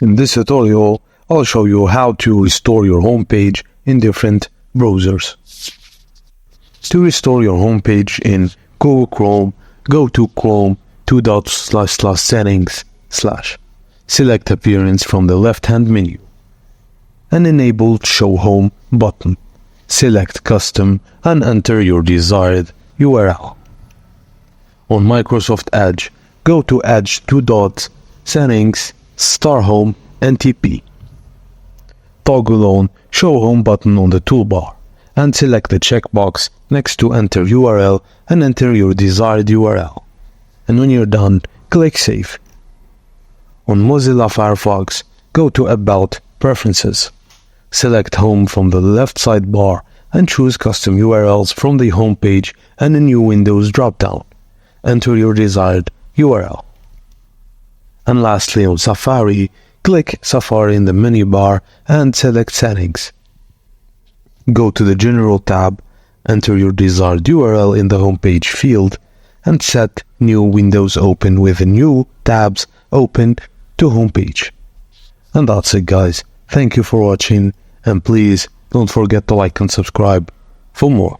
In this tutorial, I'll show you how to restore your homepage in different browsers. To restore your homepage in Google Chrome, go to Chrome, //settings/ select Appearance from the left-hand menu and enable Show Home button. Select Custom and enter your desired URL. On Microsoft Edge, go to Edge Settings, Home and TP. Toggle on Show Home button on the toolbar and select the checkbox next to Enter URL and enter your desired URL. And when you're done, click Save. On Mozilla Firefox, go to About Preferences. Select Home from the left sidebar and choose Custom URLs from the home page and a new Windows drop-down. Enter your desired URL. And lastly, on Safari, click Safari in the menu bar and select Settings. Go to the General tab, enter your desired URL in the homepage field, and set New Windows Open with the new tabs open to homepage. And that's it, guys. Thank you for watching, and please don't forget to like and subscribe for more.